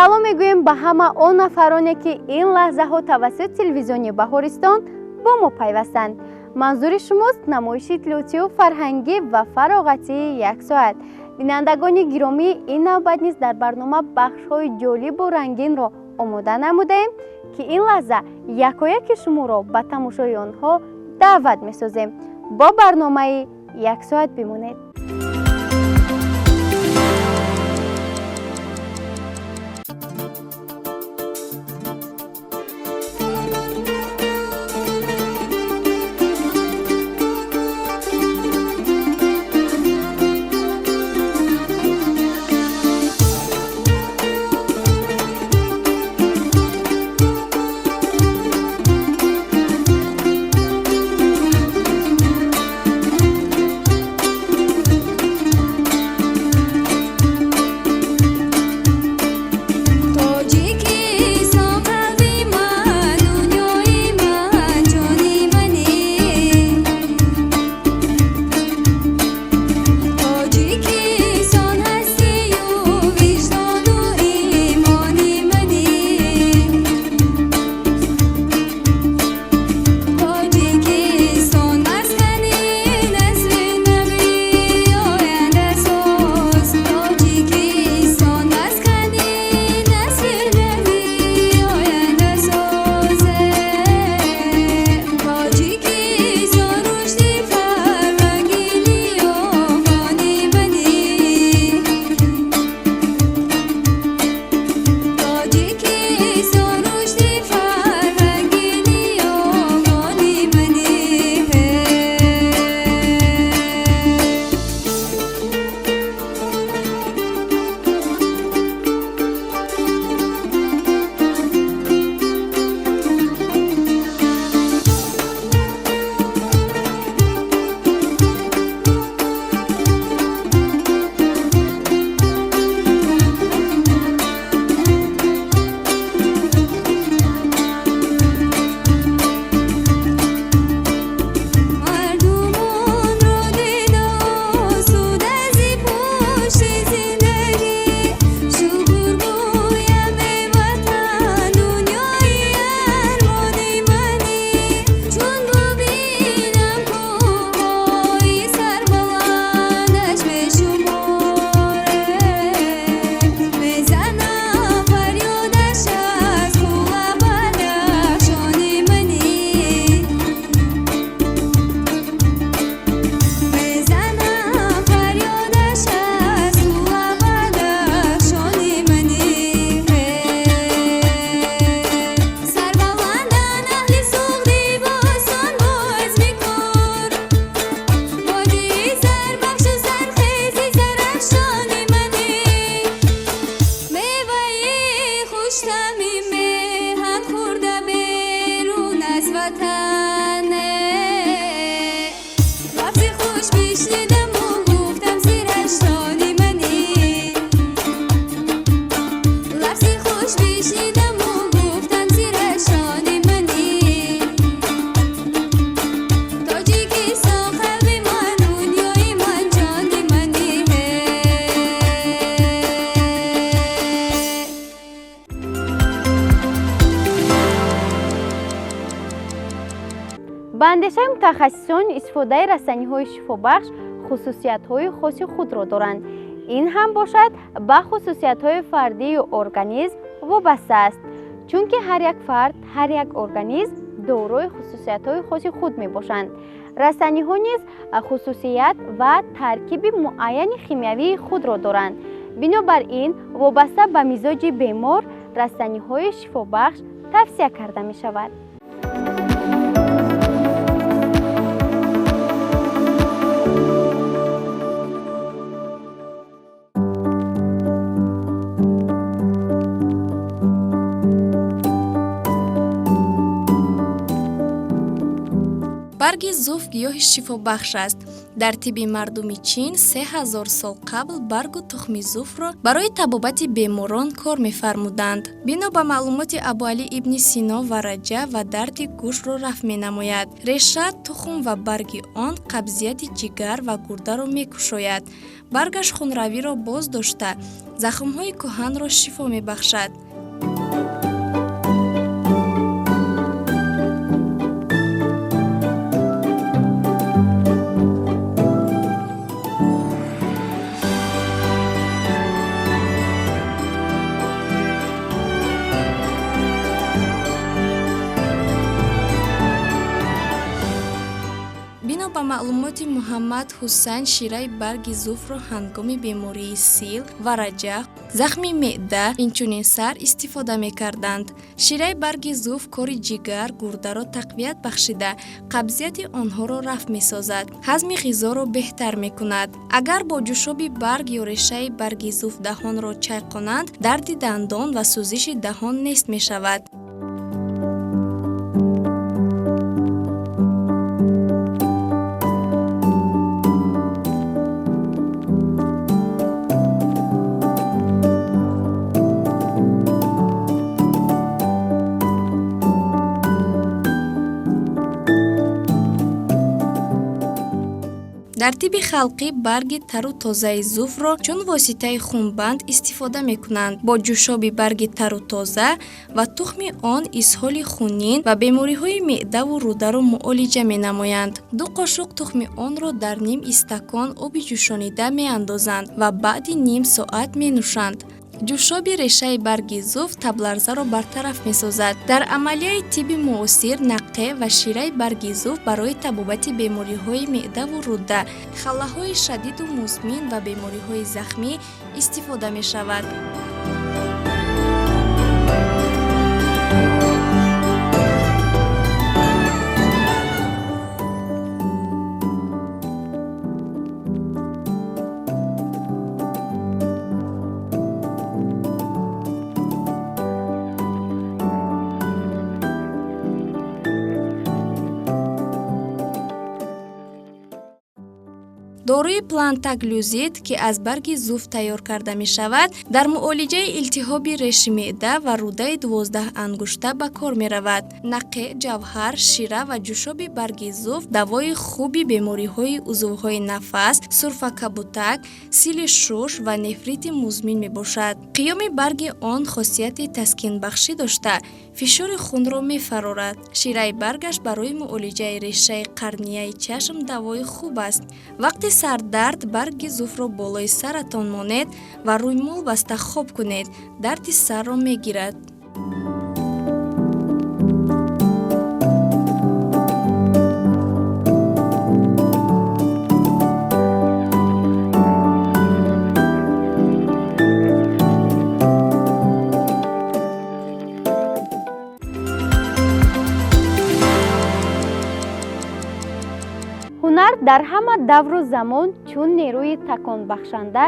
салом мегӯем ба ҳама он нафароне ки ин лаҳзаҳо тавассути телевизиони Баҳористон бо мо пайвастанд. манзури шумост намоиши иттилоотию фарҳангӣ ва фароғатии як соат. бинандагони гиромӣ, ин навбат низ дар барнома бахшҳои ҷолибу рангинро омода намудаем ки ин лаҳза якояки шуморо ба тамошои онҳо даъват месозем. бо барномаи як соат бимонед. ба андешаи мутахассисон истифодаи растаниҳои шифобахш хусусиятҳои хоси худро доранд. ин ҳам бошад ба хусусиятҳои фардии организм вобаста аст, чунки ҳар як фард, ҳар як организм дорои хусусиятҳои хоси худ мебошанд. растаниҳо низ хусусият ва таркиби муайяни химиявии худро доранд. бинобар ин вобаста ба мизоҷи бемор растаниҳои шифобахш тавсия карда мешавад. барги зуф гиёҳи шифобахш аст. дар тибби мардуми чин 3000 сол қабл баргу тухми зуфро барои табобати беморон кор мефармуданд. бино ба маълумоти Абуалӣ ибни Сино ва раҷа ва дарди гӯшро рафъ менамояд. реша, тухм ва барги он қабзияти ҷигар ва гурдаро мекушояд. баргаш хунравиро боз дошта захмҳои кӯҳанро шифо мебахшад. бино ба маълумоти муҳаммад ҳусайн шираи барги зуфро ҳангоми бемории сил, вараҷах, захми меъда, инчунин сар истифода мекарданд. Шираи барги зуф кори ҷигар, гурдаро тақвият бахшида, қабзияти онҳоро рафъ месозад, ҳазми ғизоро беҳтар мекунад. Агар бо ҷӯшоби барг ё решаи барги зуф даҳонро чайқонанд, дарди дандон ва сӯзиши даҳон нест мешавад. дар тибби халқӣ барги тару тозаи зуфро чун воситаи хунбанд истифода мекунанд. Бо ҷӯшоби барги тару тоза ва тухми он изҳоли хунин ва бемориҳои меъдаву рӯдаро муолиҷа менамоянд. 2 қошуқ тухми онро дар ним истакон оби ҷӯшонида меандозанд ва баъди ним соат менӯшанд. ҷӯшоби решаи барги зуф табларзаро бартараф месозад. Дар амалияи тибби муосир наққе ва шираи барги зуф барои табобати бемориҳои меъдаву рӯда, халлаҳои шадиду музмин ва бемориҳои захмӣ истифода мешавад. дорои плантаглюзид ки аз барги зуф тайёр карда мешавад, дар муолиҷаи илтиҳоби реши меъда ва рӯдаи 12 ангушта ба кор меравад. нақе, ҷавҳар, шира ва ҷӯшоби барги зуф давои хуби бемориҳои узвҳои нафас, сурфакабутак, сили шуш ва нефрити музмин мебошад. қиёми барги он хосияти таскинбахшӣ дошта, фишори хунро мефарорад. шираи баргаш барои муолиҷаи решаи қарнияи чашм давои хуб аст. вақти сардард барги зуфро болои саратон монед ва рӯй мул баста хоб кунед, дарди сарро мегирад. ҳунар дар ҳама давру замон чун нерӯи таконбахшанда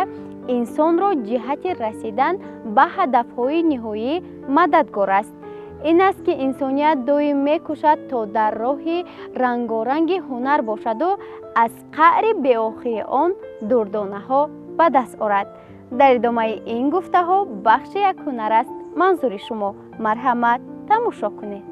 инсонро ҷиҳати расидан ба ҳадафҳои ниҳоӣ мададгор аст. ин аст ки инсоният доим мекӯшад то дар роҳи рангоранги ҳунар бошаду аз қаъри беохири он дурдонаҳо ба даст орад. дар идомаи ин гуфтаҳо бахши як ҳунар аст манзури шумо. марҳамат, тамошо кунед.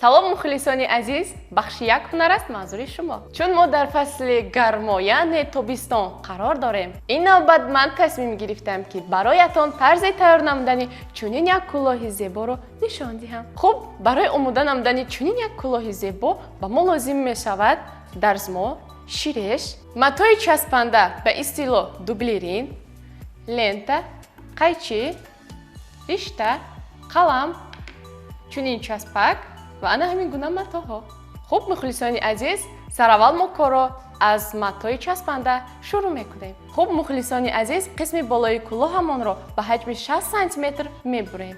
салом мухлисони азиз, бахши як ҳунар аст манзури шумо. чун мо дар фасли гармо яъне тобистон қарор дорем, ин навбат ман тасмим гирифтам ки бароятон тарзи тайёр намудани чунин як кӯлоҳи зеборо нишон диҳам. хуб, барои омода намудани чунин як кӯлоҳи зебо ба мо лозим мешавад дарзмо, ширеш, матои часпанда ба истилоҳ дублирин, лента, қайчи, ришта, қалам, чунин часпак ва ана ҳамин гуна матоҳо. хуб мухлисони азиз, сараввал мо корро аз матои часпанда шурӯъ мекунем. хуб мухлисони азиз, қисми болои кӯлоҳамонро ба ҳаҷми 6 сантиметр мебурем.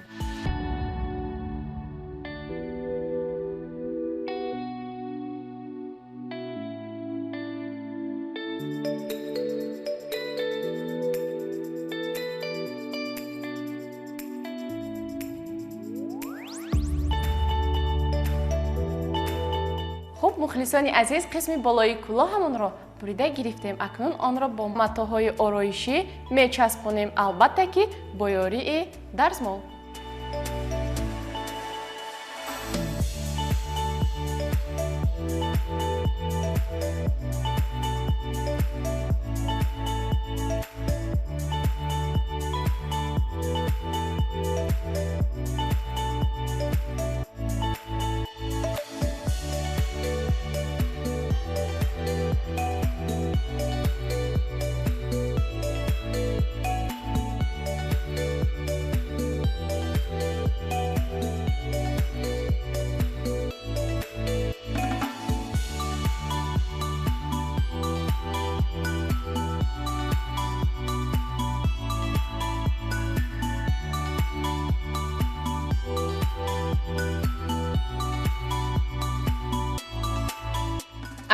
хуб мухлисони азиз, қисми болои кӯлоҳамонро бурида гирифтем. акнун онро бо матоҳои ороишӣ мечаспонем, албатта ки бо ёрии дарзмол.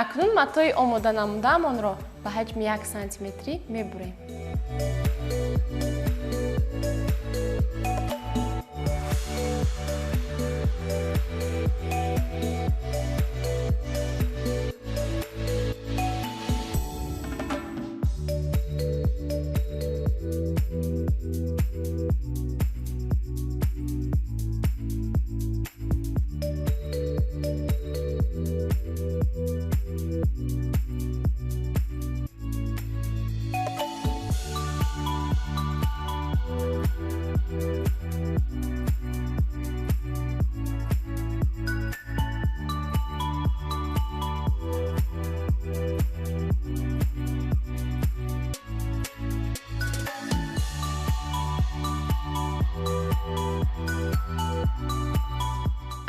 акнун матои омода намудаамонро ба ҳаҷми 1 сантиметрӣ мебурем.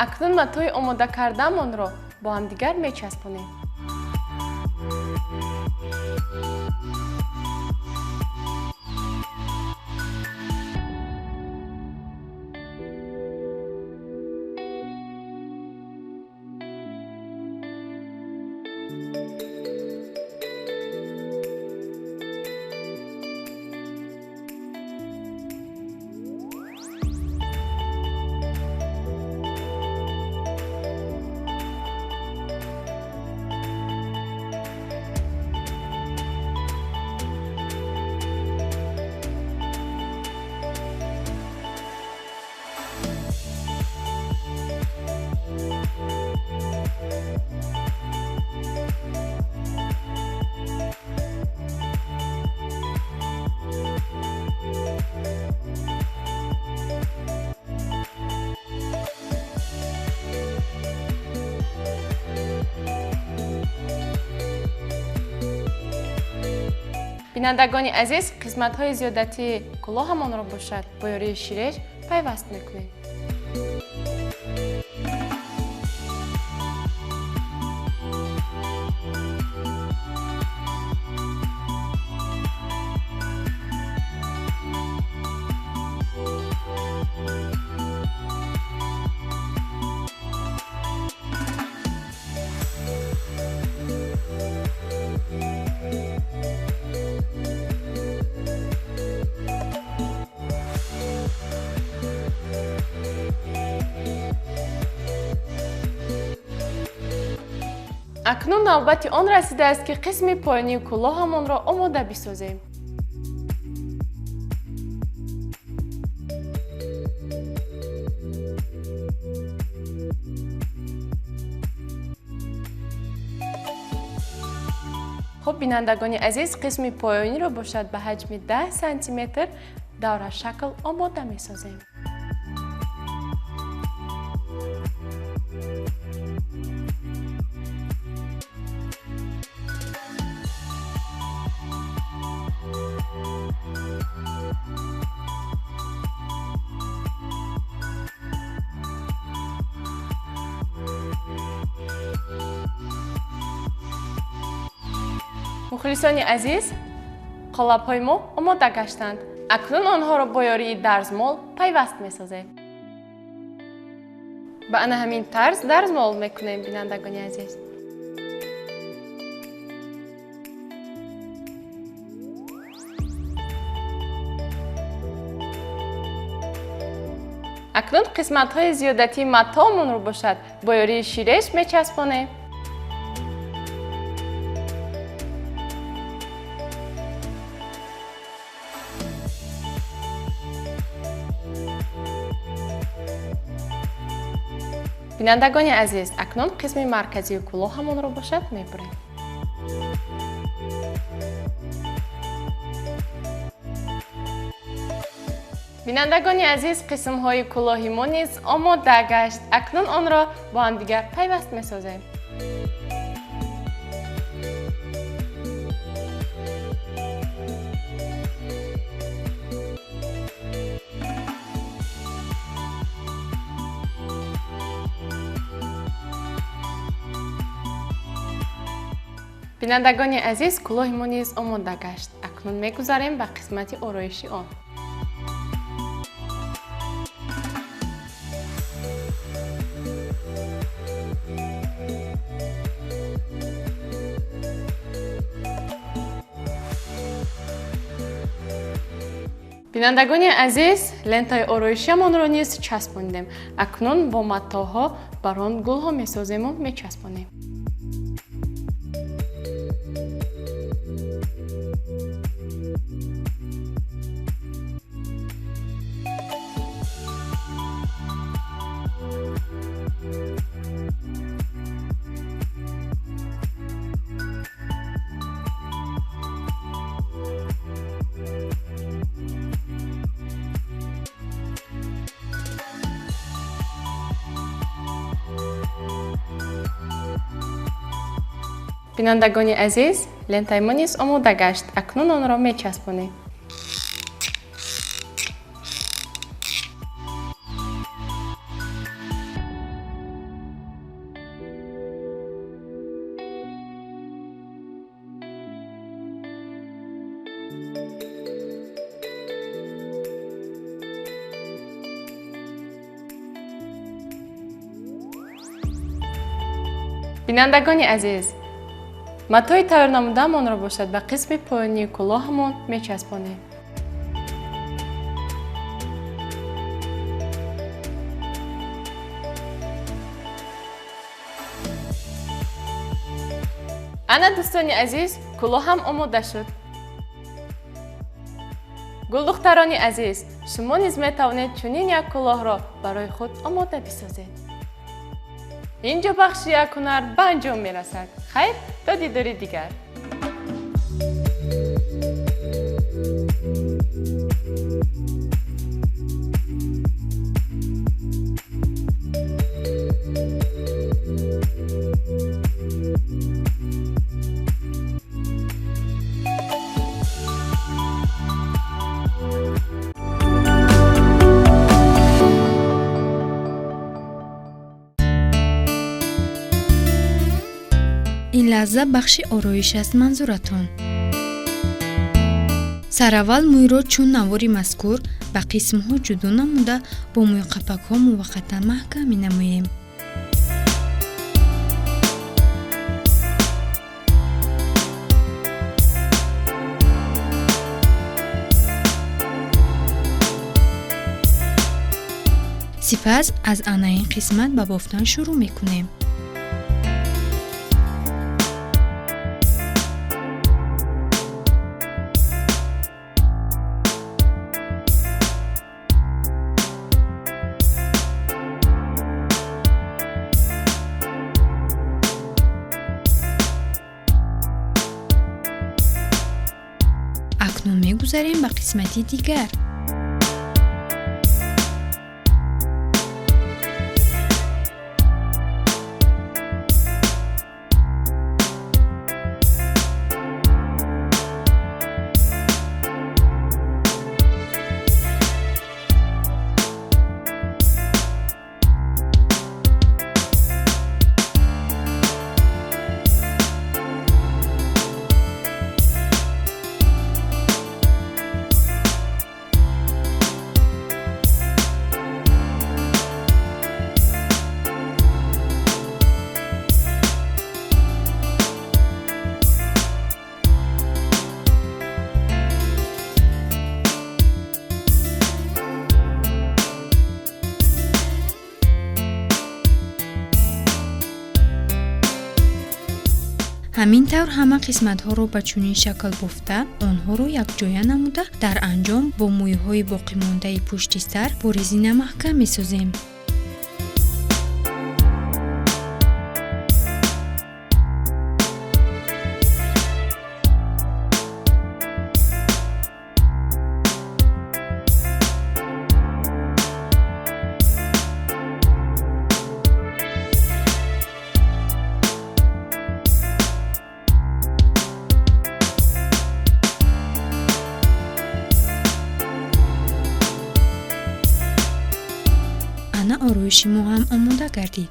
акнун матои омода кардаамонро бо ҳамдигар мечаспонем. бинандагони азиз, қисматҳои зиёдатии кӯлоҳамонро бошад бо ёрии ширеш пайваст мекунем. акнун навбати он расидааст ки қисми поёнии кӯлоҳамонро омода бисозем. хуб бинандагони азиз, қисми поёниро бошад ба ҳаҷми 10 сантиметр даврашакл омода месозем. мухлисони азиз, қолабҳои мо омода гаштанд. акнун онҳоро бо ёрии дарзмол пайваст месозем. ба ана ҳамин тарз дарзмол мекунем бинандагони азиз. акнун қисматҳои зиёдатии матоъмонро бошад бо ёрии ширеш мечаспонем. بینندگان عزیز، اکنون قسم مرکزی کلاهمان را باشد میبریم. بینندگان عزیز، قسم های کلاهی ما نیز آماده گشت. اکنون آن را با هم دیگر پیوست میسازیم. بینندگان عزیز، کلاه ما نیز آماده گشت. اکنون میگذاریم به قسمت آرایشی آن. بینندگان عزیز، لنتای آرایشیمان را نیز چسباندیم. اکنون با متاها بر آن گلها میسازیم و میچسبانیم. بینندگان عزیز، لنتای ما نیز آماده گشت. اکنون آن را میچسبانیم. بینندگان عزیز، متای تیار نموده‌مان را باشد به قسم پایانی کلاهمان میچسبانیم. انا دوستان عزیز، کلاه هم آماده شد. گل دختران عزیز، شما نیز میتوانید چنین یک کلاه را برای خود آماده بسازید. اینجا بخش یک هنر به انجام میرسد. خیر، تا دیداری دیگر. این لحظه بخش آرایش است منظورتان. سراول موی را چون نواری مذکور به قسم ها جدا نموده با موی قپک ها موقتا محکم می نموییم. سپس از انا این قسمت به بافتن شروع می کنیم. اکنون میگذاریم به قسمتی دیگر. همین طور همه قسمت ها رو به چنین شکل بافته آنها رو یک جایه نموده در انجام با مویه های باقی مانده پشت سر با رزین محکم می سازیم. صحنه آرایشی ما هم آماده گردید.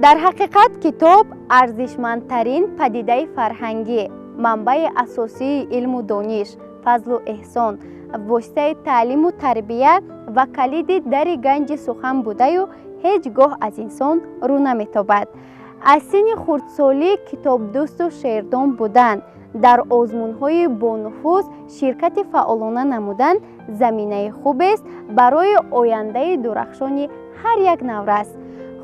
дар ҳақиқат китоб арзишмандтарин падидаи фарҳангӣ, манбаи асосии илму дониш, фазлу эҳсон, воситаи таълиму тарбия ва калиди дари ганҷи сухан будаю ҳеҷ гоҳ аз инсон рӯ наметобад. аз синни хурдсолӣ китобдӯсту шеърдон будан, дар озмунҳои бонуфуз ширкати фаъолона намудан заминаи хубест барои ояндаи дурахшони ҳар як наврас.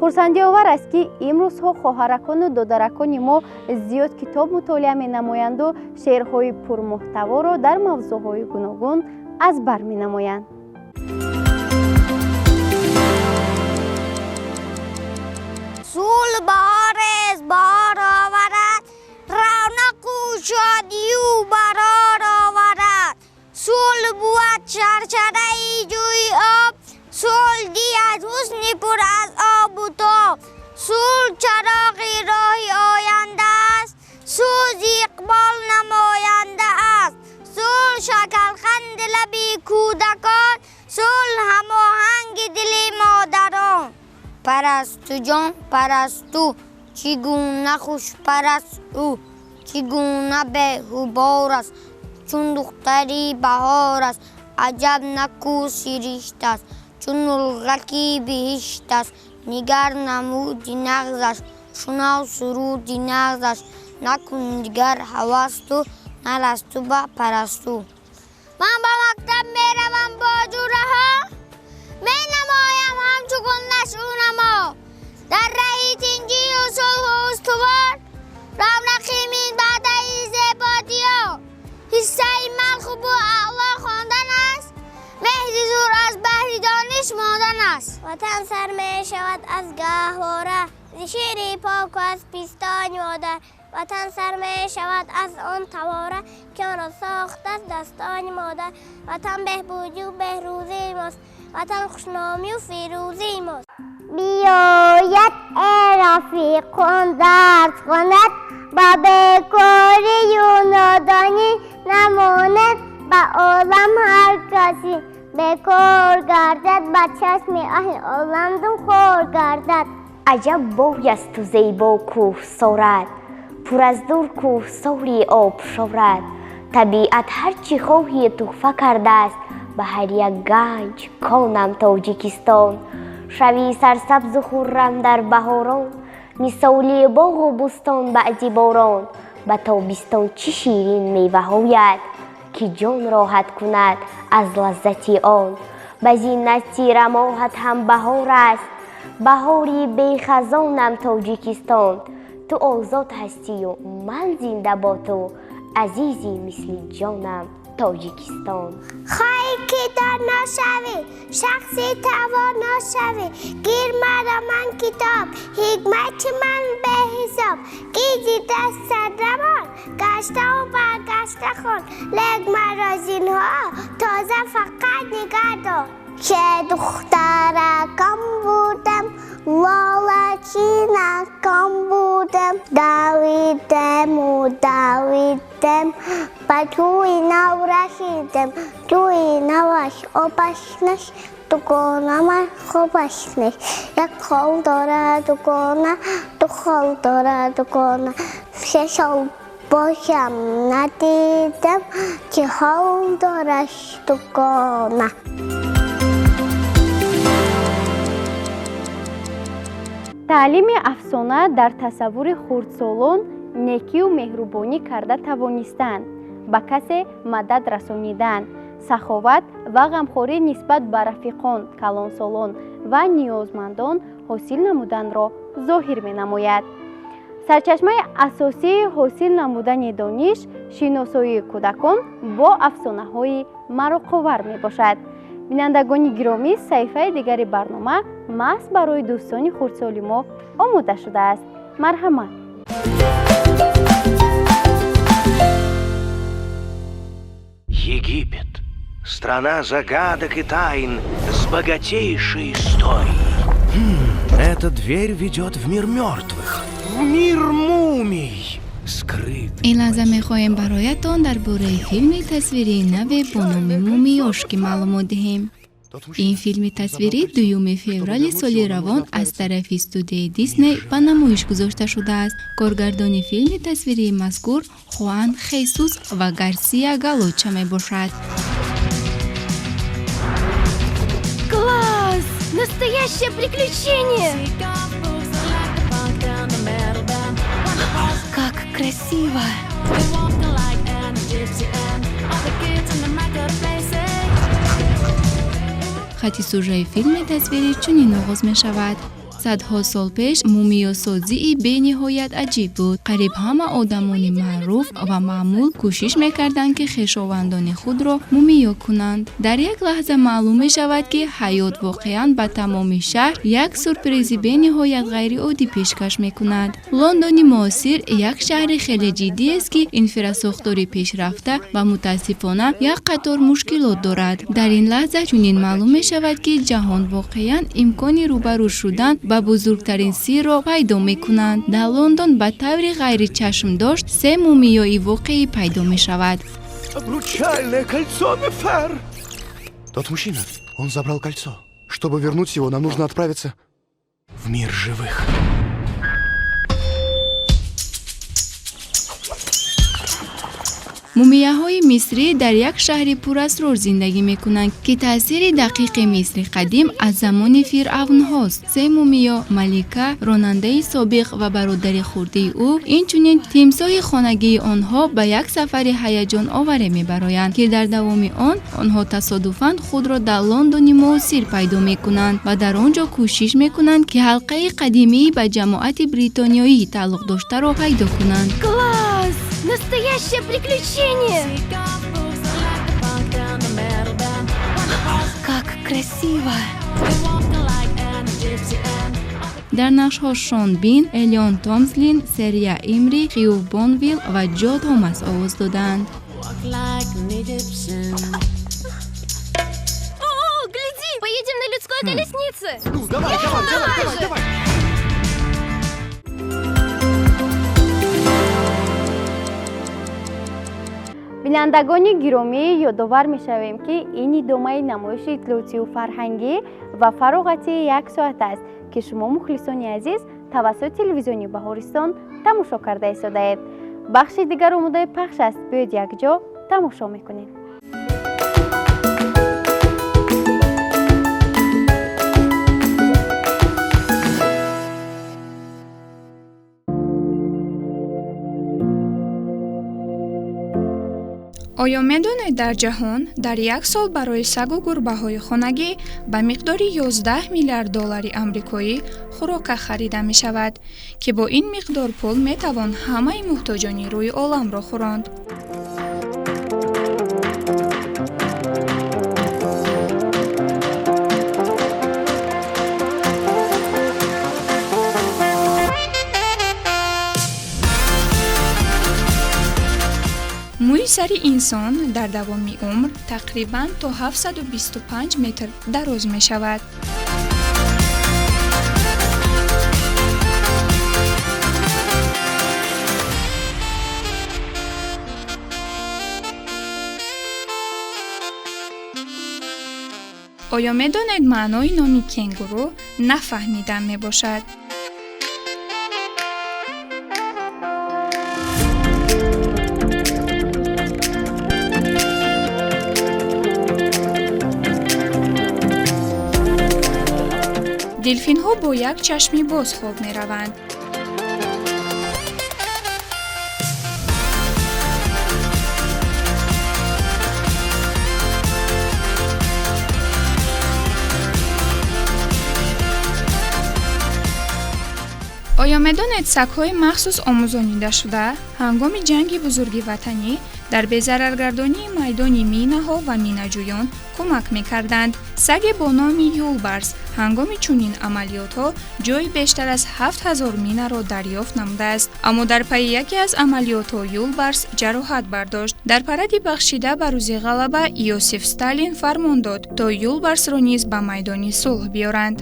хурсандиовар аст ки имрӯзҳо хоҳаракону додаракони мо зиёд китоб мутолиа менамоянду шеърҳои пурмуҳтаворо дар мавзӯъҳои гуногун аз бар менамоянд. سول بارز بار آورد، رونق و شادی و برار آورد. سول بود چرچره ای جوی آب، سول دی از حسن پر از آب و تاب. سول چراغی راهی آینده است، سوز اقبال نماینده است. سول شکلخند لبی کودکان، سول هماهنگ دل مادران. پرستو جان پرستو، چگونه خوش پرستو، چگونه بهوبار است، چون دختری بهار است. عجب نکو سرشت است، چون الغکی بهشت است. نگر نمودی نغزش، شنو سرودی نغزش. نکن دیگر هوس تو، نرس تو به پرستو. من با مکتب میروم با جوره ها، می نمایم همچو گلنش او نما. در رهی تنجی و صلح و استوار، رونقی من بعدی زیبایی ها. حصه من خوب و اعلا خواندن است، مهدی زور از بحر دانش ماندن است. وطن سر می شود از گهواره، شیر پاک و از پیستان مادر. وطن سر می شود از آن تواره که آن را ساخت از دستان مادر. وطن بهبودی و بهروزی ماست، وطن خوشنامی و فیروزی ماست. بیاید ای رفیقان درس کند، با بیکاری و نادانی نماند به عالم هر کسی. بیکار گردد به چشم اهل عالم دم خور گردد. عجب بوی است تو زیبا کوه سارد، پر از دور کوه ساری آب شورد. طبیعت هرچی خواهی تحفه کرده است، به هر یک گنج کانم تاجیکستان. شوی سرسبز و خرم در بهاران، مثالی باغ و بستان بعد باران. به تابستان چه شیرین میوه هاید، که جان راحت کند از لذت آن. به زینت رماحت هم بهار است، بهاری بی خزانم تاجیکستان. تو آزاد هستی و من زنده با تو، عزیزی مثل جانم تاجیکستان. خواهی که دار نشوی، شخصی توان نشوی. گیر مرا من کتاب، حکمت من به حساب. گیجی دست سردمان، گشته و برگشته خون. لگ مرا زینها، تازه فقط نگه دار. چه دخترکم بودم، والچینکم بودم. دویدم و دویدم، به توی نو رسیدم. توی نوش آبش نش، دوگانه من خوبش نش. یک خال داره دوگانه، دو خال داره دوگانه. 3 سال باشم ندیدم، که حال دارش دوگانه. таълими афсона дар тасаввури хурдсолон некию меҳрубонӣ карда тавонистанд, ба касе мадад расонидан, саховат ва ғамхорӣ нисбат ба рафиқон, калонсолон ва ниёзмандон ҳосил намуданро зоҳир менамояд. сарчашмаи асосии ҳосил намудани дониш шиносоии кӯдакон бо афсонаҳои мароқовар мебошад. бинандагони гиромӣ, саҳифаи дигари барнома маҳз барои дӯстони хурдсоли мо омода шудааст. марҳамат. Египет. Страна загадок и тайн с богатейшей историей. Эта дверь ведет в мир мертвых, в мир мумий. Скрыт. ин лаҳза мехоҳем бароятон дар бораи филми тасвирии наве бо номи мумиёшки маълумот диҳем. ин филми тасвирӣ 2 феврали соли равон аз тарафи студияи Дисней ба намоиш гузошта шудааст. Коргардони филми тасвирии мазкур Хуан Хесус ва Гарсия Галоча мебошад. Класс! Настоящее приключение! Как красиво! хати сюжаи филми тасвирӣ чунин оғоз мешавад. садҳо сол пеш мумиёсозии бениҳоят аҷиб буд. қариб ҳама одамони маъруф ва маъмул кӯшиш мекарданд ки хешовандони худро мумиё кунанд. дар як лаҳза маълум мешавад ки ҳаёт воқеан ба тамоми шаҳр як сюрпризи бениҳоят ғайриоддӣ пешкаш мекунад. лондони муосир як шаҳри хеле ҷиддиест ки инфрасохтори пешрафта ва мутаассифона як қатор мушкилот дорад. дар ин лаҳза чунин маълум мешавад ки ҷаҳон воқеан имкони рӯбарӯ шудан ба бузургтарин сирро пайдо мекунанд. дар Лондон ба таври ғайри чашмдошт 3 мумиёи воқеӣ пайдо мешавад. Обручальное кольцо, Мефер! Тот мужчина, он забрал кольцо. Чтобы вернуть его, нам нужно отправиться В мир живых. мумияҳои мисрӣ дар як шаҳри пурасрор зиндагӣ мекунанд ки таъсири дақиқи мисри қадим аз замони фиръавнҳост. 3 мумиё, малика, ронандаи собиқ ва бародари хурдии ӯ, инчунин тимсоҳи хонагии онҳо ба як сафари ҳаяҷоноваре мебароянд ки дар давоми он онҳо тасодуфан худро дар Лондони муосир пайдо мекунанд ва дар он ҷо кӯшиш мекунанд ки ҳалқаи қадимии ба ҷамоати бритониёӣ тааллуқ доштаро пайдо кунанд. Класс! Настоящее приключение! Как красиво! дар нақшҳо Шон Бин, Элион Томслин, Серия Имри, Хью Бонвилл ва Ҷо Томас овоз доданд. О, гляди! Поедем на людской колеснице! Ну, давай же! бинандагони гиромӣ, ёдовар мешавем ки ин идомаи намоиши иттилоотию фарҳангӣ ва фароғати 1 соат аст ки шумо мухлисони азиз тавассути телевизиони Баҳористон тамошо карда истодаед. бахши дигар омодаи пахш аст. биёед якҷо тамошо мекунем. оё медонед дар ҷаҳон дар як сол барои сагу гурбаҳои хонагӣ ба миқдори 11 миллиард доллари амрикоӣ хӯрока харида мешавад ки бо ин миқдор пул метавон ҳамаи муҳтоҷони рӯи оламро хӯронд. мӯи сари инсон дар давоми умр тақрибан то 725 метр дароз мешавад. оё медонед маънои номи кенгуру нафаҳмида мебошад? дельфинҳо бо як чашми боз хоб мераванд. оё медонед сагҳои махсус омӯзонида ҳангоми ҷанги бузурги ватанӣ дар безараргардонии майдони минаҳо ва минаҷӯён кӯмак мекарданд. саге бо номи юлбарс ҳангоми чунин амалиётҳо ҷои бештар аз 7000 минаро дарёфт намудааст. аммо дар пайи яке аз амалиётҳо юлбарс ҷароҳат бардошт. дар паради бахшида ба рӯзи ғалаба Иосиф Сталин фармон дод то юлбарсро низ ба майдони сулҳ биёранд.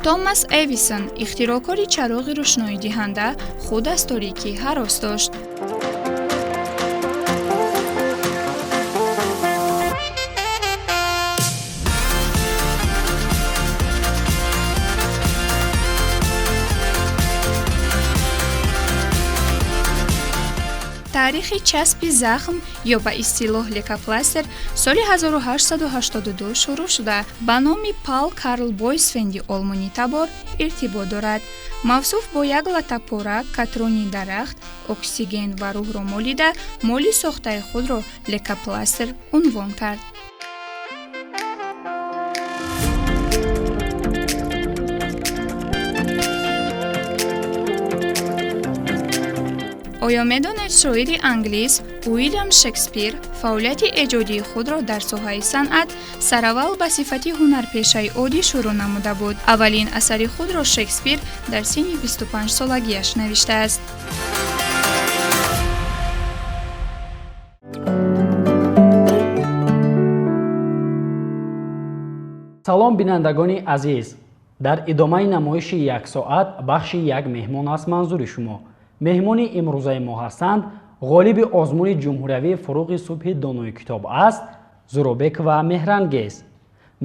томас эвисон ихтироъкори чароғи рӯшноидиҳанда худ аз торикӣ ҳарос дошт. таърихи часпи захм ё ба истилоҳ лекопластер соли 1882 шурӯъ шуда ба номи Пал Карл Бойсфенди олмонӣ табор иртибот дорад. мавсуф бо як латапора, катрони дарахт, оксиген ва рӯҳро молида, моли сохтаи худро лекопластер унвон кард. оё медонед шоири англис Уильям Шекспир фаъолияти эҷодии худро дар соҳаи санъат сараввал ба сифати ҳунарпешаи оддӣ шурӯъ намуда буд. аввалин асари худро Шекспир дар синни 25 солагиаш навиштааст. салом бинандагони азиз, дар идомаи намоиши як соат бахши як меҳмон аст манзури шумо. меҳмони имрӯзаи мо ҳастанд ғолиби озмуни ҷумҳуриявии фуруғи субҳи донои китоб аст Зуробек ва Меҳрангез.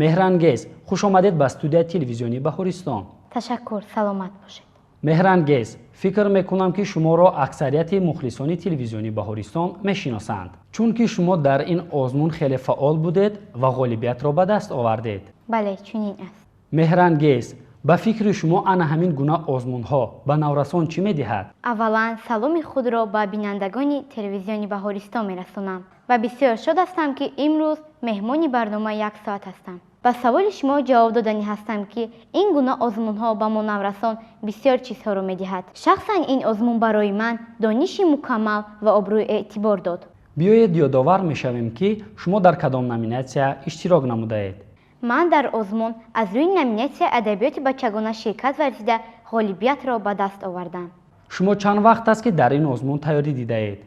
Меҳрангез, хушомадед ба студияи телевизиони Баҳористон. ташаккур, саломат бошед. Меҳрангез, фикр мекунам ки шуморо аксарияти мухлисони телевизиони Баҳористон мешиносанд, чунки шумо дар ин озмун хеле фаъол будед ва ғолибиятро ба даст овардед. бале, чунин аст. Меҳрангез, ба фикри шумо ана ҳамин гуна озмунҳо ба наврасон чӣ медиҳад? аввалан саломи худро ба бинандагони телевизиони Баҳористон мерасонам ва бисёр шод ҳастам ки имрӯз меҳмони барнома як соат ҳастам. ба саволи шумо ҷавоб доданӣ ҳастам ки ин гуна озмунҳо ба мо наврасон бисёр чизҳоро медиҳад. шахсан ин озмун барои ман дониши мукаммал ва обрӯи эътибор дод. биёед ёдовар мешавем ки шумо дар кадом номинатсия иштирок намудаед? ман дар озмун аз рӯи номинатсияи адабиёти бачагона ширкат варзида ғолибиятро ба даст овардам. шумо чанд вақт аст ки дар ин озмун тайёрӣ дидаед?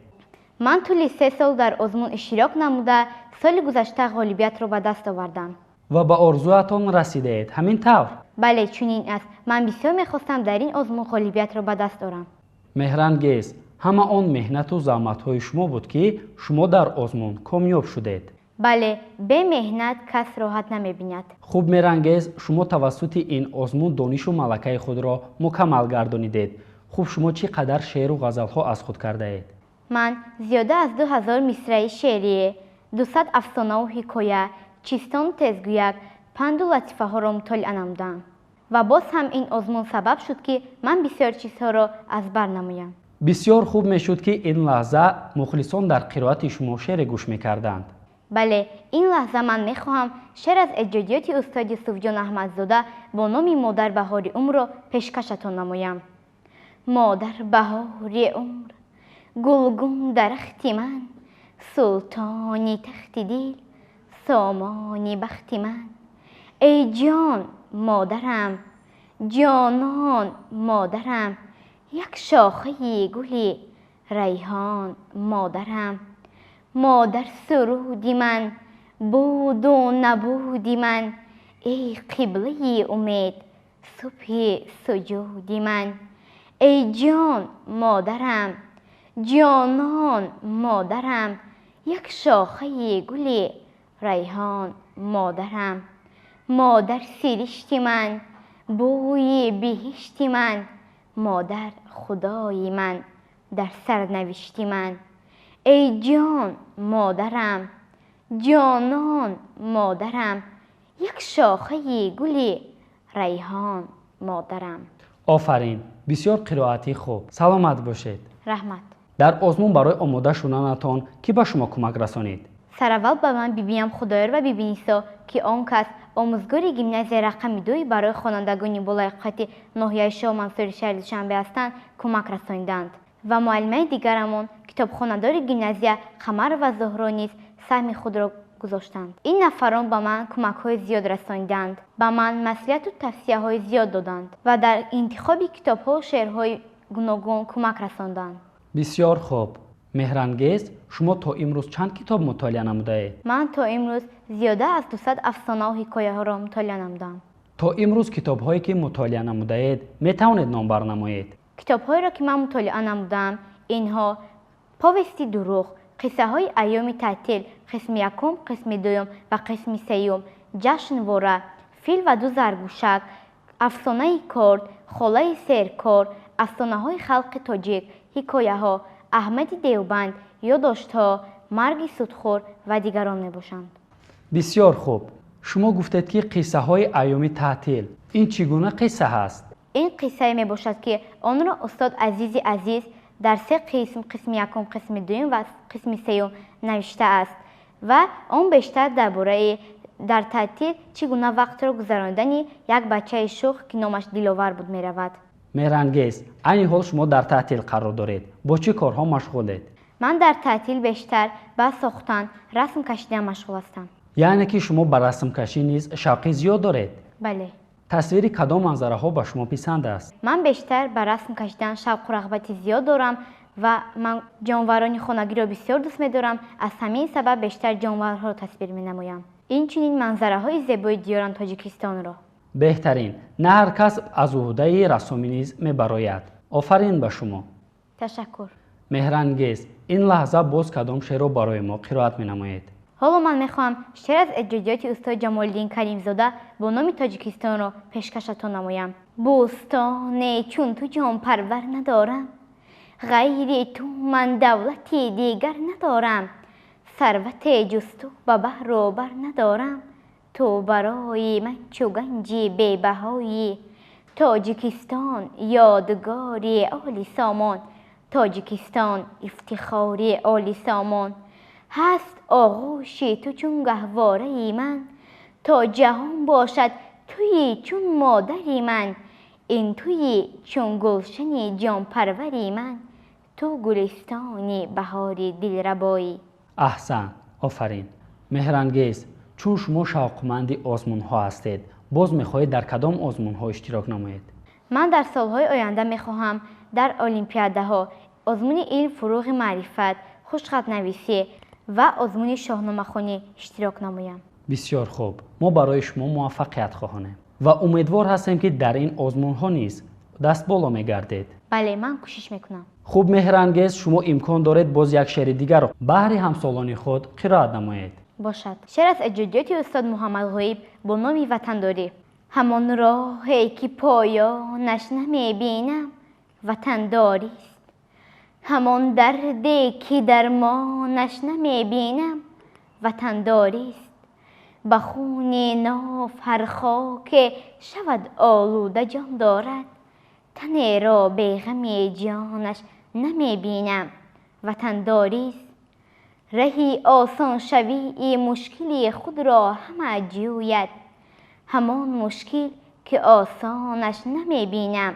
ман тӯли 3 сол дар озмун иштирок намуда соли гузашта ғолибиятро ба даст овардам. ва ба орзуатон расидаед, ҳамин тавр? бале, чунин аст. ман бисёр мехостам дар ин озмун ғолибиятро ба даст орам. Меҳрангез, ҳама он меҳнату заҳматҳои шумо буд ки шумо дар озмун комёб шудед. бале, бе меҳнат кас роҳат намебинад. хуб Меҳрангез, шумо тавассути ин озмун донишу малакаи худро мукаммал гардонидед. хуб шумо чӣ қадар шеъру ғазалҳо аз худ кардаед? ман зиёда аз 2000 мисраи шеърие, 200 афсонаву ҳикоя, чистон тезгӯяк, панду латифаҳоро мутолиа намудам. ва боз ҳам ин озмун сабаб шуд ки ман бисёр чизҳоро аз бар намоям. бисёр хуб мешуд ки ин лаҳза мухлисон дар қироати шумо шеъре гӯш мекарданд. бале, ин лаҳза ман мехоҳам шеър аз эҷодиёти устоди Суфҷон Аҳмадзода бо номи Модар баҳори умрро пешкашатон намоям. модар баҳори умр, гулгун дарахти ман, султони тахти дил, сомони бахти ман. ای جان مادرم، جانان مادرم، یک شاخه گلی ریحان مادرم. مادر سرودی من، بود و نبودی من، ای قبله امید صبح سجودی من. ای جان مادرم، جانان مادرم، یک شاخه گلی ریحان مادرم. مادر سرشتی من، بوی بهشتی من، مادر خدای من، در سرنوشتی من. ای جان مادرم، جانان مادرم، یک شاخه گلی ریحان مادرم. آفرین، بسیار قرائتی خوب. سلامت باشید. رحمت. дар озмун барои омода шуданатон кӣ ба шумо кӯмак расонид? сараввал ба ман бибиям Худоёр ва биби Нисо ки он кас омӯзгори гимназия рақами 2 барои хонандагони болайқати ноҳияи Шоҳ Мансури шаҳри Душанбе ҳастанд кӯмак расониданд ва муаллимаи дигарамон китобхонадори гимназия Қамарова Зуҳро низ саҳми худро гузоштанд. Ин нафарон ба ман кӯмакҳои зиёд расониданд, ба ман маслиҳату тавсияҳои зиёд доданд ва дар интихоби китобҳо шеърҳои гуногун кӯмак расонданд. бисёр хуб. меҳрангез, шумо то имрӯз чанд китоб мутолиа намудаед? ман то имрӯз зиёда аз 200 афсонаҳу ҳикояҳоро мутолиа намудам. то имрӯз китобҳое ки мутолиа намудаед метавонед номбар намоед? китобҳоеро ки ман мутолиа намудам инҳо повести дурӯғ, қиссаҳои айёми таътил, қисми якум, қисми дуюм ва қисми сеюм, ҷашнвора, фил ва ду заргушак, афсонаи корд, холаи серкор, афсонаҳои халқи тоҷик, ҳикояҳо, аҳмади девбанд, ёддоштҳо, марги судхӯр ва дигарон мебошанд. бисёр хуб. шумо гуфтед ки қиссаҳои айёми таътил. ин чӣ гуна қисса ҳаст? ин қиссае мебошад ки онро устод Азизи Азиз дар 3 қисм, қисми якум, қисми дуюм ва қисми сеюм навиштааст ва он бештар дар бораи дар таътил чӣ гуна вақтро гузаронидани як бачаи шух ки номаш Диловар буд меравад. меҳрангез, айни ҳол шумо дар таътил қарор доред. бо чӣ корҳо машғулед? ман дар таътил бештар ба сохтан, расм кашидан машғул ҳастам. яъне ки шумо ба расмкашӣ низ шавқи зиёд доред? бале. тасвири кадом манзараҳо ба шумо писанд аст? ман бештар ба расм кашидан шавқу рағбати зиёд дорам ва ман ҷонварони хонагиро бисёр дӯст медорам. аз ҳамин сабаб бештар ҷонварҳоро тасвир менамоям. инчунин манзараҳои зебои диёран Тоҷикистонро. беҳтарин. на ҳар кас аз уҳдаи рассомӣ низ мебарояд. офарин ба шумо. ташаккур. меҳрангез, ин лаҳза боз кадом шеърро барои мо қироат менамоед? ҳоло ман мехоҳам шеър аз эҷодиёти устоди Ҷамолиддин Каримзода бо номи Тоҷикистонро пешкашатон намоям. бӯстоне чун ту ҷонпарвар надорам, ғайри ту ман давлати дигар надорам, сарвате ҷуз ту ба баҳру бар надорам, ту барои ман чу ганҷи бебаҳоӣ. Тоҷикистон ёдгори оли сомон, Тоҷикистон ифтихори оли сомон. ҳаст оғӯши ту чун гаҳвораи ман, то ҷаҳон бошад туи чун модари ман. ин туи чун гулшани ҷонпарвари ман, ту гулистони баҳори дилрабоӣ. аҳсан, офарин. меҳрангез, чун шумо шавқманди озмунҳо ҳастед, боз мехоҳед дар кадом озмунҳо иштирок намоед? ман дар солҳои оянда мехоҳам дар олимпиадаҳо, озмуни илм, фуруғи маърифат, хушхатнависӣ ва озмуни шоҳномахонӣ иштирок намоям. бисёр хуб. мо барои шумо муваффақият хоҳонем ва умедвор ҳастем ки дар ин озмунҳо низ дастболо мегардед. бале, ман кӯшиш мекунам. хуб меҳрангез, шумо имкон доред боз як шеъри дигарро баҳри ҳамсолони худ қироат намоед. бошад. шеър аз эҷодиёти устод Муҳаммадғоиб бо номи ватандорӣ. ҳамон роҳе ки поёнаш намебинам ватандорист, ҳамон дарде ки дармонаш намебинам ватандорист. ба хуни нов ҳар хоке шавад олуда ҷон дорад, танеро беғами ҷонаш намебинам ватандорист. раҳи осоншавии мушкили худро ҳама ҷӯяд, ҳамон мушкил ки осонаш намебинам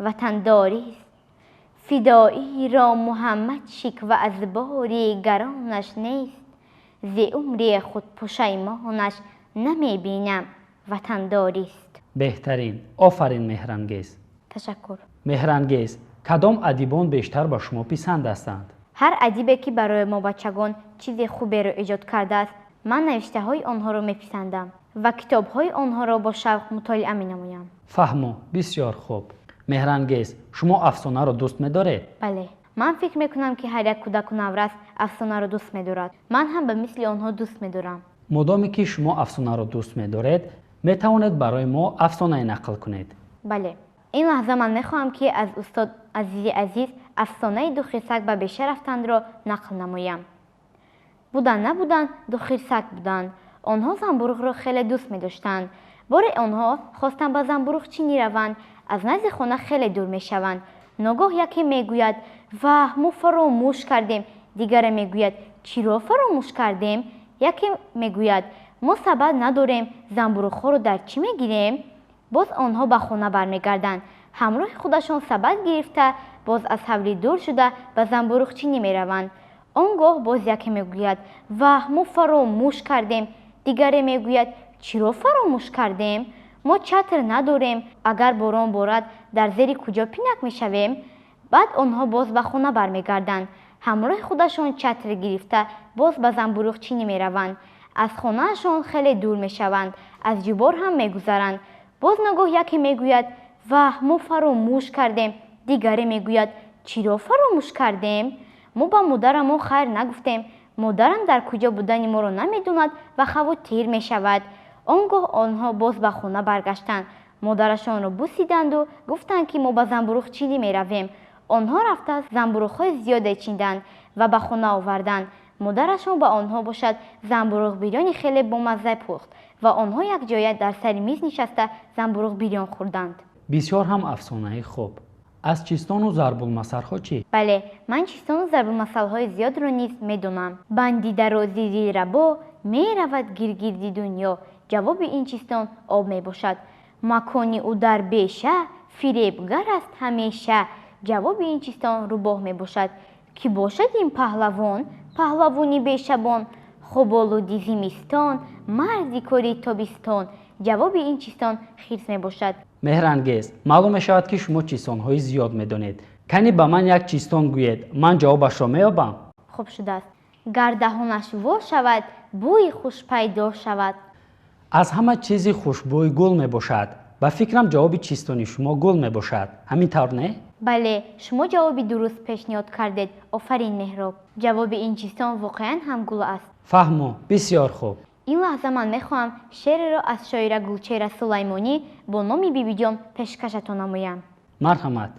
ватандорист. фидоиро Муҳаммад шиква аз бори гаронаш нест, зи умри худ пушаймонаш намебинам ватандорист. беҳтарин. офарин меҳрангез. ташаккур. меҳрангез, кадом адибон бештар ба шумо писанд ҳастанд? ҳар адибе ки барои мо бачагон чизи хуберо эҷод кардааст, ман навиштаҳои онҳоро меписандам ва китобҳои онҳоро бо шавқ мутолиа менамоям. фаҳмо, бисёр хуб. меҳрангез, шумо афсонаро дӯст медоред? бале, ман фикр мекунам ки ҳар як кӯдаку наврас афсонаро дӯст медорад. ман ҳам ба мисли онҳо дӯст медорам. модоме ки шумо афсонаро дӯст медоред, метавонед барои мо афсонае нақл кунед. бале, ин лаҳза ман мехоҳам ки аз устод Азизи Азиз афсонаи ду хирсак ба беша рафтандро нақл намоям. будан набудан ду хирсак буданд. онҳо занбурӯғро хеле дӯст медоштанд. бори онҳо хостанд ба занбурӯғчинӣ раванд, аз назди хона хеле дур мешаванд. ناگاه یکی میگوید واه ما فراموش کردیم، دیگری میگوید چرا فراموش کردیم؟ یکی میگوید ما سبد نداریم، زنبورخوار رو در چی میگیریم؟ باز آنها به خانه برمیگردند. همراه خودشان سبد گرفته باز از حولی دور شده به زنبورخچینی میروند. آنگاه باز یکی میگوید واه ما فراموش کردیم، دیگری میگوید چرا فراموش کردیم؟ ما چتر نداریم، اگر باران بارد در زیر کجا پینک میشویم؟ بعد آنها باز به خانه برمیگردند. همراه خودشان چتر گرفته باز به زنبورخچینی میروند. از خانهشان خیلی دور میشوند، از جوبار هم میگذرند. باز ناگاه یکی میگوید واه ما فراموش کردیم، دیگری میگوید چرا فراموش کردیم؟ ما با مادرم خیر نگفتیم، مادرم در کجا بودن ما را نمیدوند و خواطر میشود. آنگاه آنها باز به خانه برگشتند. مادرشان را بوسیدند و گفتند که ما به زنبورخچینی میرویم. آنها رفته زنبورخ‌های زیادی چیندند و به خانه آوردند. مادرشان به آنها باشد زنبورخ بیریانی خیلی بامزه پخت و آنها یک جای در سر میز نشسته زنبورخ بیریان خوردند. بسیار هم افسانه خوب. از چیستان و ضرب المثل‌ها چی؟ بله، من چیستان و ضرب المثل‌های زیاد را نیز میدونم. بندی درازی زیر ربا میرود گیرگیردی دنیا. جواب این چیستان آب میباشد. مکانی او در بیشه فریبگر است همیشه. جواب این چیستان روباه میباشد. کی باشد این پهلوان؟ پهلوانی بیشبان. خوب آلودی زمستان، مرزی کاری تابستان. جواب این چیستان خرس میباشد. مهرانگیز، معلوم میشود که شما چیستان‌های زیاد میدانید. کنی به من یک چیستان گویید، من جوابش را مییابم. خوب شده است. گر دهانش وا شود، بوی خوش پیدا شود. از همه چیزی خوشبوی گل میباشد. به فکرم جواب چیستانی شما گل میباشد. همین طور نه؟ بله، شما جوابی درست پیشنهاد کردید. آفرین مهراب. جواب این چیستان واقعا هم گل است. فهمو، بسیار خوب. این لحظه من میخواهم شعر را از شاعر گلچهره سلیمانی با نام بیبی جان پیشکشتان نمایم. مرحمت.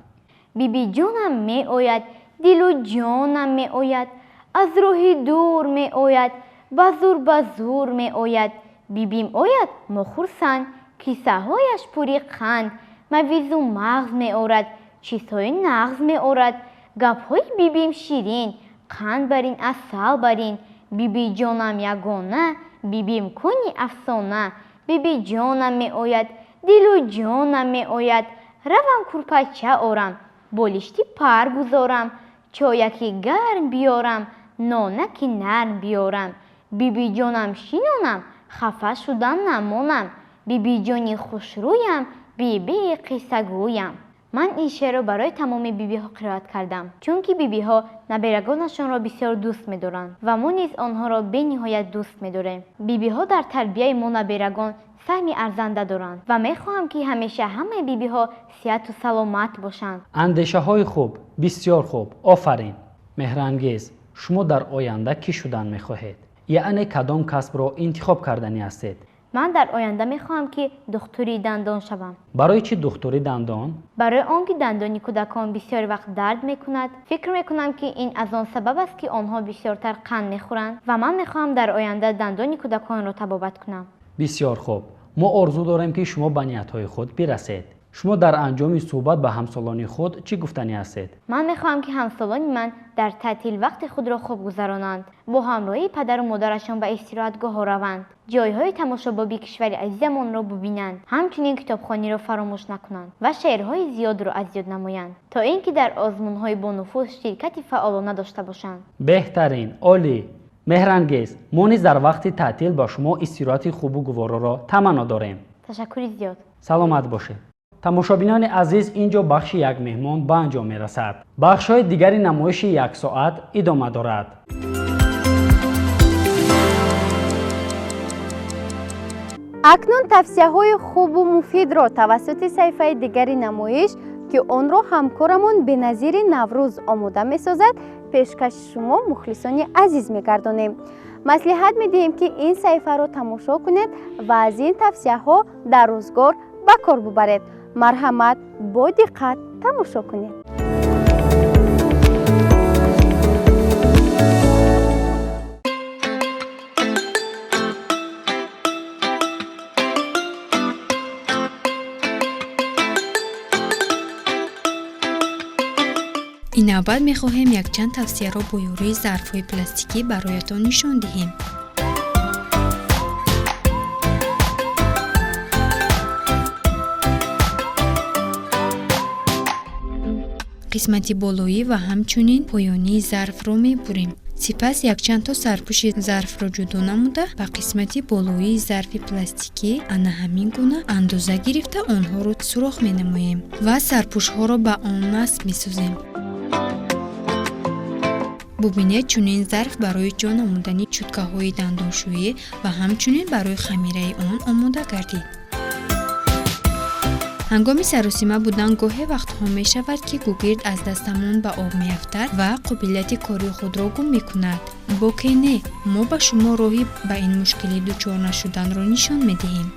بیبی جانم می آید، دل و جانم می آید، از راهی دور می آید، به زور می آید. بیبیم آید ما خرسند، کیسه هایش پوری قند، مویز و مغز می آرد، چیزهای نغز می آرد. گپ های بیبیم شیرین، قند برین عسل برین. بیبی جانم یگانه، بیبیم کنی افسانه. بیبی جانم می آید، دل و جانم می آید، روم کورپیچه آرم، بالشتی پر گذارم، چایکی گرم بیارم، نانکی نرم بیارم. بیبی جانم شینانم، خفه شدن نمانم، بیبی جانی خوش رویم، بیبی قصه گویم. من این شعر را برای تمام بیبی ها قرائت کردم، چون که بیبی ها نبیرگانشان را بسیار دوست می دارند و ما نیز آنها را به نهایت دوست می داریم. بیبی ها در تربیت ما نبیرگان سهمی ارزنده دارند و می خواهم که همیشه همه بیبی ها صحت و سلامت باشند. اندیشه های خوب، بسیار خوب. آفرین. مهرانگیز، شما در آینده کی شدن می خواهید؟ یعنی کدام کسب را انتخاب کردنی هستید؟ من در آینده می خواهم که دکتری دندان شوم. برای چی دکتری دندان؟ برای آنکه دندان کودکان بسیار وقت درد می کند. فکر می کنم که این از آن سبب است که آنها بسیارتر قند می خورند و من می خواهم در آینده دندان کودکان را طبابت کنم. بسیار خوب. ما آرزو داریم که شما به نیت‌های خود برسید. شما در انجام صحبت به همسالان خود چی گفتنی هستید؟ من میخواهم که همسالان من در تعطیل وقت خود را خوب گذرانند، با همراهی پدر و مادرشان به استراحتگاه ها روند، جایهای تماشابابی کشور عزیزمان را ببینند، همچنین کتابخوانی را فراموش نکنند و شعرهای زیاد را از یاد نمایند تا اینکه در آزمون‌های با نفوذ شرکت فعالانه داشته باشند. بهترین، عالی. مهرانگیز، ما نیز در وقت تعطیل با شما استراحت خوب و گوارا را تمنا داریم. تشکر زیاد. سلامت باشید. تماشابینان عزیز، اینجا بخش یک مهمان به انجام می رسد. بخش های دیگری نمایش یک ساعت ادامه دارد. اکنون توصیه های خوب و مفید را توسط صحیفه دیگری نمایش که آن را همکارمان بنظیر نوروز آماده می سازد پیشکش شما مخلصان عزیز می گردانیم. مصلحت می دهیم که این صحیفه را تماشا کنید و از این توصیه ها در روزگار به کار ببرید. مرحمت، با دقت تماشا کنید. ин навбат мехоҳем якчанд тавсияро бо ёрии зарфҳои пластикӣ бароятон нишон диҳем. қисмати болоӣ ва ҳамчунин поёнии зарфро мебурем. сипас якчандто сарпӯши зарфро ҷудо намуда ба қисмати болоии зарфи пластикӣ ана ҳамин гуна андоза гирифта онҳоро сурох менамоем ва сарпӯшҳоро ба он насб месозем. бубинед чунин зарф барои ҷо намудани чуткаҳои дандоншӯӣ ва ҳамчунин барои хамираи он омода гардид. ҳангоми саросима будан гоҳе вақтҳо мешавад ки гугирд аз дастамон ба об меафтад ва қобилияти кори худро гум мекунад. боке не, мо ба шумо роҳи ба ин мушкилӣ дучор нашуданро нишон медиҳем.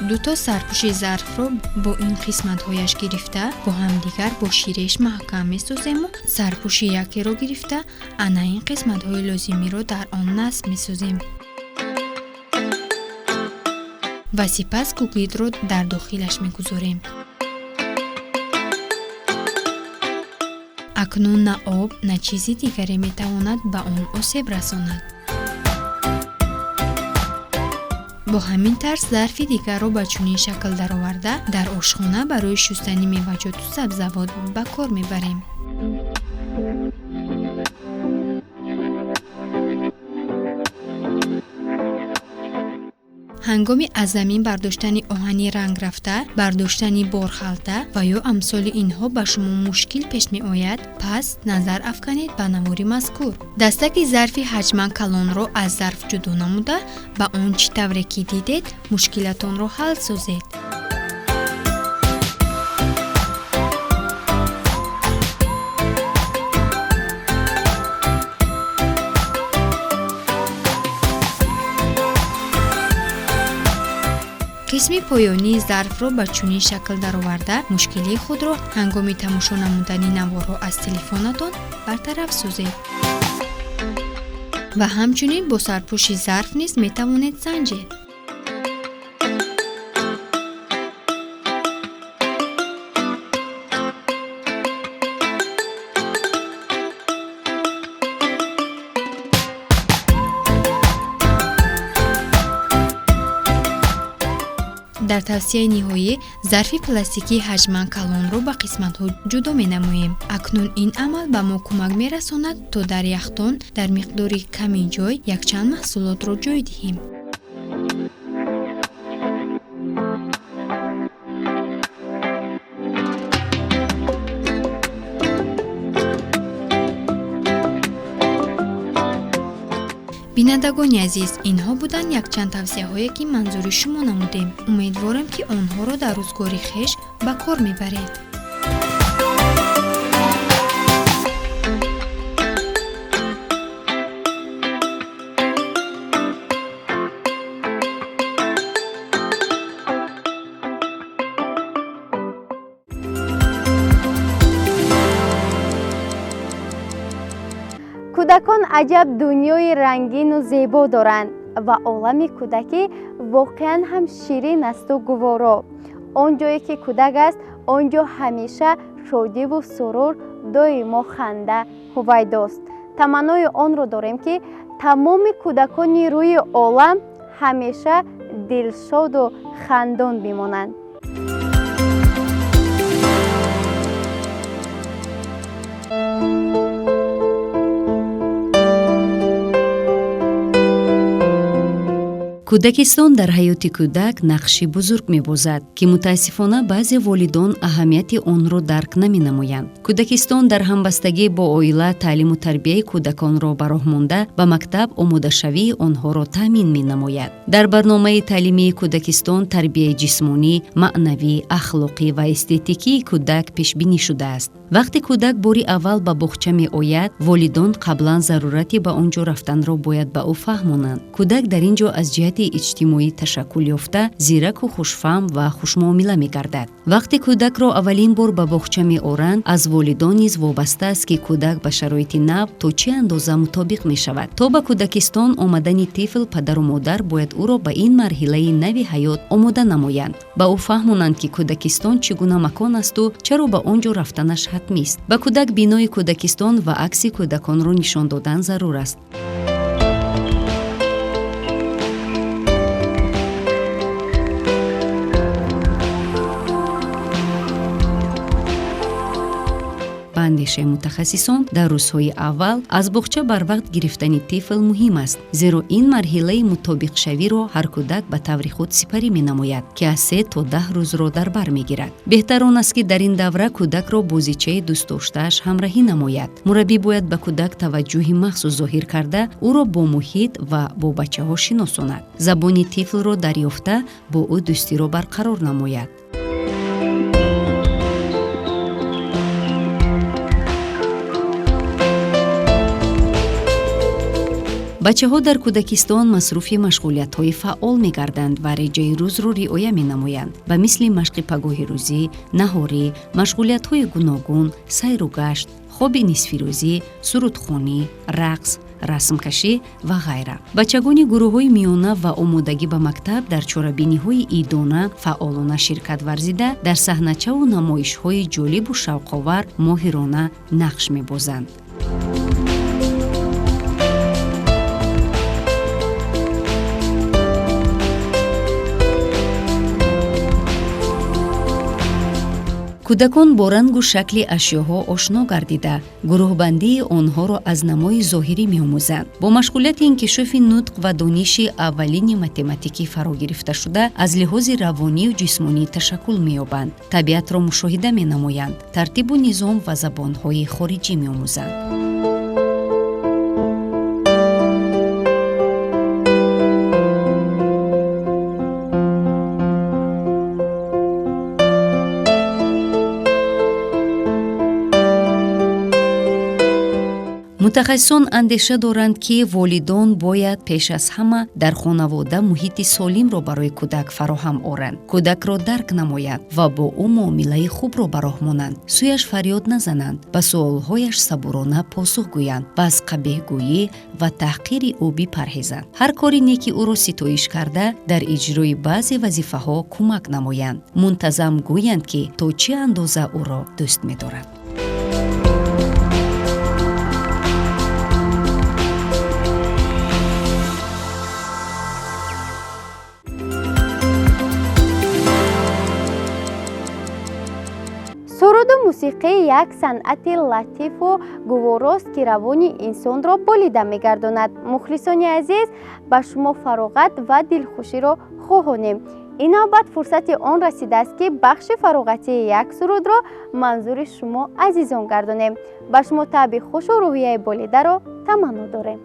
дуто сарпӯши зарфро бо ин қисматҳояш гирифта бо ҳамдигар бо ширеш маҳкам месозему сарпӯши якеро гирифта ана ин қисматҳои лозимиро дар он насб месозем ва сипас гугирдро дар дохилаш мегузорем. акнун на об на чизи дигаре метавонад ба он осеб расонад. бо ҳамин тарз зарфи дигарро ба чунин шакл дароварда дар ошхона барои шустани меваҷоту сабзавот ба кор мебарем. ҳангоми аз замин бардоштани оҳани ранграфта, бардоштани борхалта ва ё амсоли инҳо ба шумо мушкил пеш меояд, пас назар афканед ба навори мазкур. дастаки зарфи ҳаҷман калонро аз зарф ҷудо намуда ба он чӣ тавре ки дидед мушкилатонро ҳал созед. қисми поёнии зарфро ба чунин шакл дароварда мушкилии худро ҳангоми тамошо намудани наворҳо аз телефонатон бартараф созед. ва ҳамчунин бо сарпӯши зарф низ метавонед санҷед. дар тавсияи ниҳоӣ зарфи пластикии ҳаҷман калонро ба қисматҳо ҷудо менамоем. акнун ин амал ба мо кӯмак мерасонад то дар яхдон дар миқдори ками ҷой якчанд маҳсулотро ҷой диҳем. бинандагони азиз, инҳо буданд якчанд тавсияҳое ки манзури шумо намудем. умедворам ки онҳоро дар рӯзгори хеш ба кор мебаред. кӯдакон аҷаб дунёи рангину зебо доранд ва олами кӯдакӣ воқеан ҳам ширин асту гуворо. он ҷое ки кӯдак аст, он ҷо ҳамеша шодиву сурур, доимо ханда ҳувайдост. таманнои онро дорем ки тамоми кӯдакони рӯи олам ҳамеша дилшоду хандон бимонанд. кӯдакистон дар ҳаёти кӯдак нақши бузург мебозад ки мутаассифона баъзе волидон аҳамияти онро дарк наменамоянд. кӯдакистон дар ҳамбастагӣ бо оила таълиму тарбияи кӯдаконро ба роҳ монда ба мактаб омодашавии онҳоро таъмин менамояд. дар барномаи таълимии кӯдакистон тарбияи ҷисмонӣ, маънавӣ, ахлоқӣ ва эстетикии кӯдак пешбинӣ шудааст. вақте кӯдак бори аввал ба боғча меояд, волидон қаблан зарурати ба он ҷо рафтанро бояд ба ӯ фаҳмонанд. кӯдак дар ин ҷо аз ҷиҳати шахсияти иҷтимоӣ ташаккул ёфта зираку хушфаҳм ва хушмуомила мегардад. вақте кӯдакро аввалин бор ба боғча меоранд, аз волидон низ вобаста аст ки кӯдак ба шароити нав то чӣ андоза мутобиқ мешавад. то ба кӯдакистон омадани тифл падару модар бояд ӯро ба ин марҳилаи нави ҳаёт омода намоянд. ба ӯ фаҳмонанд ки кӯдакистон чӣ гуна макон асту чаро ба он ҷо рафтанаш ҳатмист. ба кӯдак бинои кӯдакистон ва акси кӯдаконро нишон додан зарур аст. андешаи мутахассисон дар рӯзҳои аввал аз боғча барвақт гирифтани тифл муҳим аст, зеро ин марҳилаи мутобиқшавиро ҳар кӯдак ба таври худ сипарӣ менамояд, ки аз 3 то 10 рӯзро дар бар мегирад. беҳтар он аст ки дар ин давра кӯдакро бозичаи дӯстдоштааш ҳамраҳӣ намояд. мураббӣ бояд ба кӯдак таваҷҷӯҳи махсус зоҳир карда, ӯро бо муҳит ва бо бачаҳо шиносонад. забони тифлро дарёфта, бо ӯ дӯстиро барқарор намояд. бачаҳо дар кӯдакистон масруфи машғулиятҳои фаъол мегарданд ва реҷаи рӯзро риоя менамоянд, ба мисли машқи пагоҳи рӯзӣ, наҳорӣ, машғулиятҳои гуногун, сайру гашт, хоби нисфирӯзӣ, сурудхонӣ, рақс, расмкашӣ ва ғайра. бачагони гурӯҳҳои миёна ва омодагӣ ба мактаб дар чорабиниҳои идона фаъолона ширкат варзида, дар саҳначаву намоишҳои ҷолибу шавқовар моҳирона нақш мебозанд. кӯдакон бо рангу шакли ашёҳо ошно гардида, гурӯҳбандии онҳоро аз намои зоҳирӣ меомӯзанд. бо машғулияти инкишофи нутқ ва дониши аввалини математикӣ фарогирифташуда, аз лиҳози равонию ҷисмонӣ ташаккул меёбанд, табиатро мушоҳида менамоянд, тартибу низом ва забонҳои хориҷӣ меомӯзанд. мутахассисон андеша доранд ки волидон бояд пеш аз ҳама дар хонавода муҳити солимро барои кӯдак фароҳам оранд, кӯдакро дарк намоянд ва бо ӯ муомилаи хубро ба роҳ монанд, сӯяш фарёд назананд, ба суолҳояш сабурона посух гӯянд ва аз қабеҳгӯӣ ва таҳқири ӯ бипарҳезанд. ҳар кори неки ӯро ситоиш карда, дар иҷрои баъзе вазифаҳо кӯмак намоянд, мунтазам гӯянд ки то чӣ андоза ӯро дӯст медоранд. суруду мусиқӣ як санъати латифу гуворост, ки равони инсонро болида мегардонад. мухлисони азиз, ба шумо фароғат ва дилхуширо хоҳонем. ин навбат фурсати он расидааст ки бахши фароғатии як сурудро манзури шумо азизон гардонем. ба шумо таъби хушу рӯҳияи болидаро таманно дорем.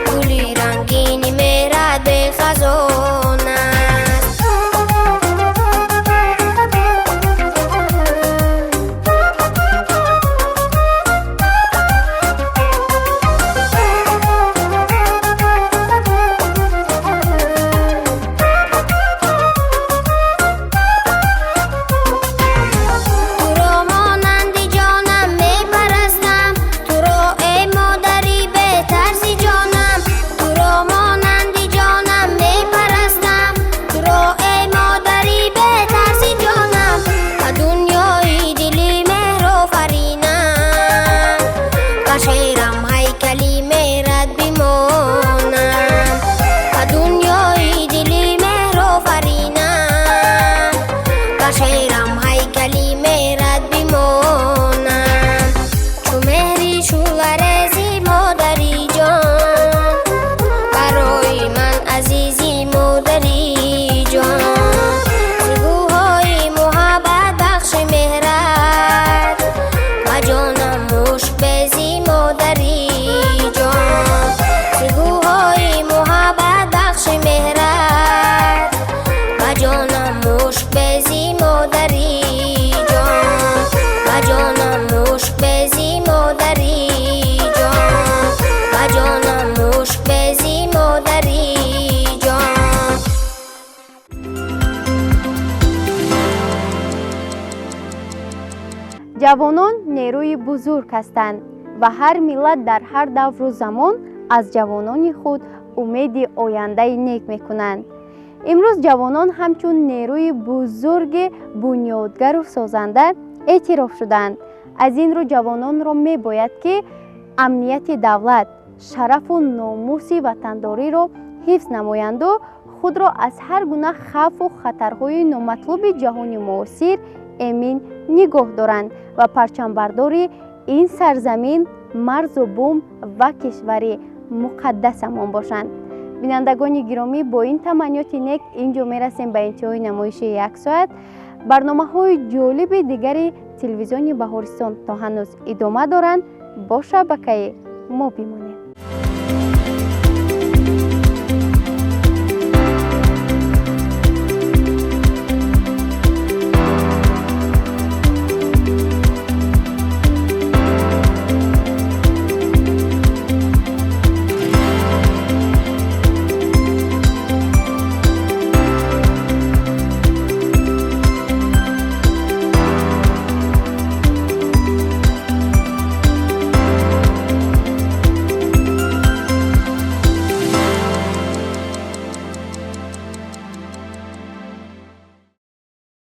گلی رنگین مهرت به خزانه ҷавонон нерӯи бузург ҳастанд ва ҳар миллат дар ҳар давру замон аз ҷавонони худ умеди ояндаи нек мекунанд. имрӯз ҷавонон ҳамчун нерӯи бузурги бунёдгару созанда эътироф шуданд. аз ин рӯ ҷавононро мебояд ки амнияти давлат, шарафу номуси ватандориро ҳифз намоянду худро аз ҳар гуна хавфу хатарҳои номатлуби ҷаҳони муосир эмин нигоҳ доранд ва парчамбардори ин сарзамин, марзу бум ва кишвари муқаддасамон бошанд. бинандагони гиромӣ, бо ин таманниёти нек инҷо мерасем ба интиҳои намоиши як соат. барномаҳои ҷолиби дигари телевизиони Баҳористон то ҳанӯз идома доранд. бо шабакаи мо бимонед.